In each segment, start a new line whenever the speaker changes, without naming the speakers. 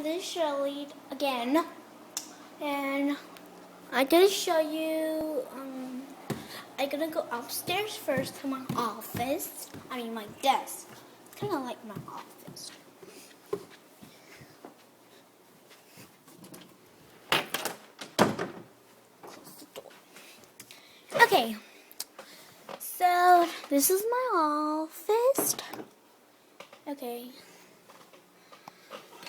this is Shirley again, and I'm gonna show you. I'm gonna go upstairs first to my office. My desk. It's kind of like my office. Close the door. Okay. So this is my office. Okay.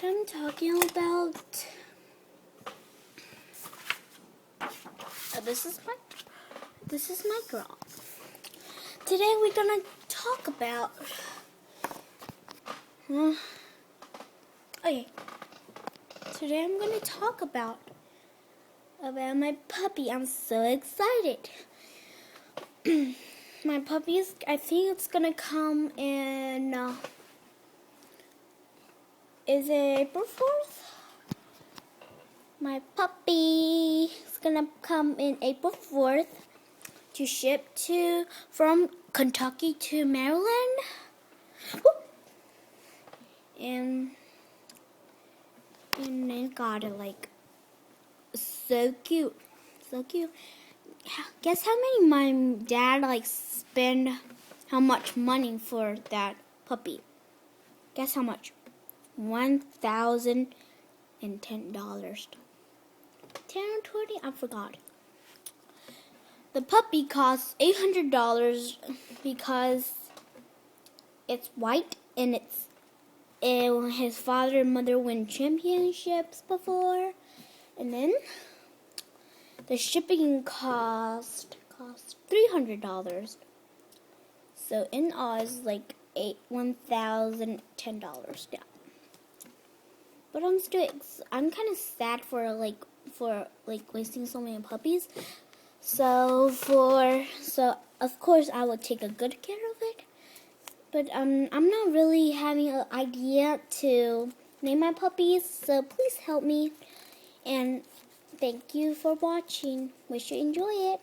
I'm talking about. This is my girl. Today we're gonna talk about. Okay. Today I'm gonna talk about my puppy. I'm so excited. My puppy is. I think it's gonna come in. Is it April 4th? My puppy is gonna come in April 4th to ship from Kentucky to Maryland. Woo! And then got it so cute. So cute. Guess how many my dad spend how much money for that puppy? Guess how much? $1,010. 10 or 20? I forgot. The puppy costs $800 because it's white and his father and mother win championships before. And then the shipping cost $300. So in all is $1,010 down. But I'm kind of sad for wasting so many puppies. So of course I will take a good care of it. But I'm not really having an idea to name my puppies. So please help me. And thank you for watching. Wish you enjoy it.